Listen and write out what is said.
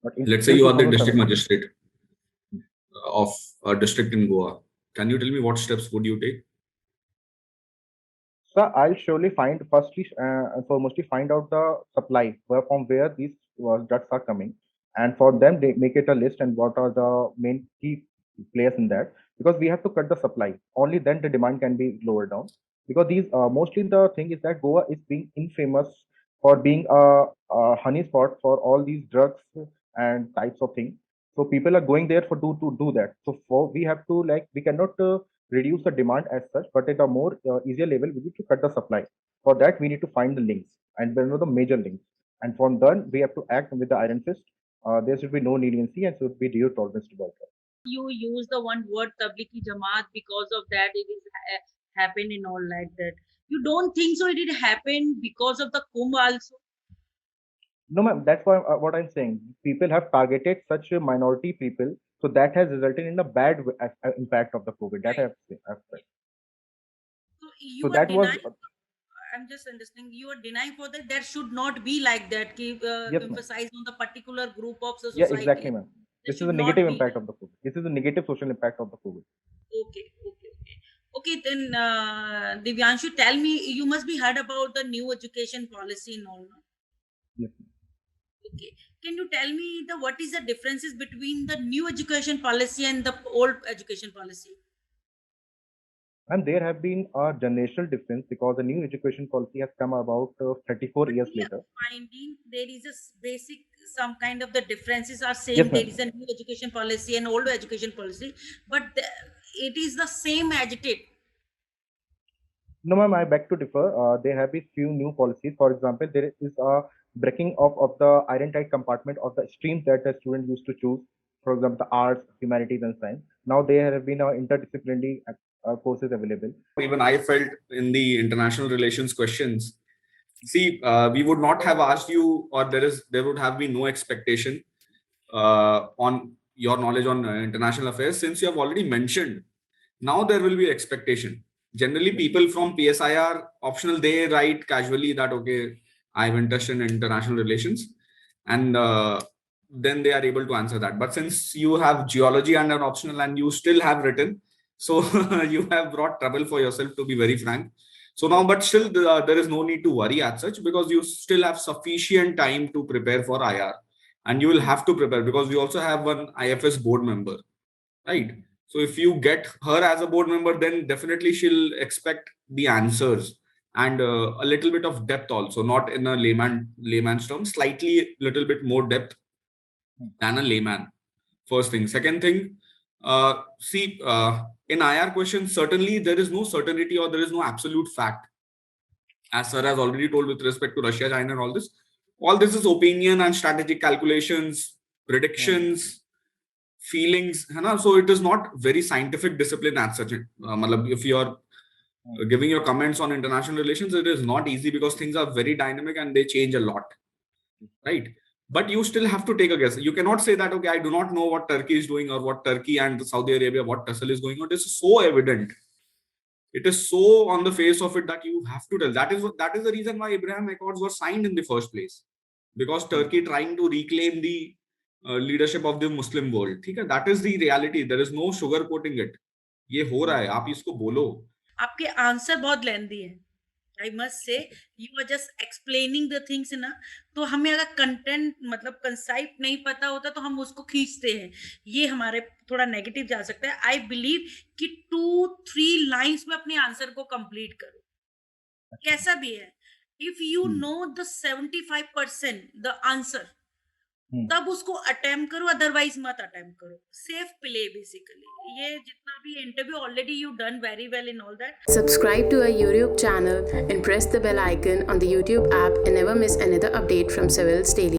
But Let's say you are the district 2007, magistrate of a district in Goa. Can you tell me what steps would you take? so I'll surely find firstly and foremostly find out the supply from where these drugs are coming, and for them they make it a list and what are the main key players in that, because we have to cut the supply. Only then the demand can be lowered down. Because these mostly the thing is that Goa is being infamous for being a honey spot for all these drugs and types of things. So people are going there for to do that. So for we have to like we cannot reduce the demand as such, but at a more easier level, we need to cut the supply. For that, we need to find the links and we know the major links. And from then, we have to act with the iron fist. There should be no leniency and should be zero tolerance to boycott. You use the one word Tablighi Jamaat, because of that it is happened in all like that. You don't think so? It did happen because of the Kumbh also. No, ma'am, that's why what I'm saying. People have targeted such a minority people, so that has resulted in a bad impact of the COVID. That I have said. So you So are that was denying. I'm just understanding. You are denying for that. That should not be like that. yes, ma'am. Emphasize on the particular group of the Yeah, society. exactly, ma'am. That This is should a not negative be. impact of the COVID. This is a negative social impact of the COVID. Okay. Then Divyanshu, tell me, you must be heard about the new education policy and all, no? Yes. Okay. Can you tell me what is the differences between the new education policy and the old education policy? And there have been a generational difference because the new education policy has come about 34 years later. Finding there is a basic some kind of the differences are same. Yes, There ma'am. is a new education policy and old education policy, but it is the same agitate. No, ma'am, I beg to differ. There have been few new policies. For example, there is a breaking of the iron tight compartment of the streams that the student used to choose. For example, the arts, humanities, and science. Now there have been interdisciplinary courses available. Even I felt in the international relations questions. See, we would not have asked you, or there would have been no expectation on your knowledge on international affairs, since you have already mentioned. Now there will be expectation. Generally, people from PSIR optional, they write casually that okay, I have interest in international relations, and then they are able to answer that. But since you have geology under optional and you still have written, so you have brought trouble for yourself, to be very frank. So now, but still, there is no need to worry as such, because you still have sufficient time to prepare for IR, and you will have to prepare because we also have one IFS board member, right? So if you get her as a board member, then definitely she'll expect the answers and a little bit of depth also, not in a layman's term, slightly little bit more depth than a layman. First thing. Second thing, see, in IR questions, certainly there is no certainty or there is no absolute fact. As sir has already told with respect to Russia, China, and all this is opinion and strategic calculations, predictions, feelings, है ना? So it is not very scientific discipline as such. If you are giving your comments on international relations, it is not easy because things are very dynamic and they change a lot, right? But you still have to take a guess. You cannot say that, okay, I do not know what Turkey is doing or what Turkey and Saudi Arabia, what tussle is going on. It is so evident. It is so on the face of it that you have to tell. That is the reason why Abraham Accords were signed in the first place, because Turkey trying to reclaim the leadership of the Muslim world. ठीक है? That is the reality. There is no sugarcoating it. ये हो रहा है. आप इसको बोलो. आपके आंसर बहुत लेंदी है. I must say, you are just explaining the things ना, तो हमें अगर कंटेंट मतलब कंसाइप नहीं पता होता तो हम उसको खींचते हैं. ये हमारे थोड़ा नेगेटिव जा सकता है. आई बिलीव कि 2-3 लाइंस में अपने आंसर को कंप्लीट करो, कैसा भी है. If you know the 75% the answer, तब उसको अटेम्प्ट करो, अदरवाइज मत अटेम्प्ट करो. Safe play basically. ये जितना भी interview already you done very well in all that. Subscribe to our YouTube channel and press the bell icon on the YouTube app and never miss another update from Civil's Daily.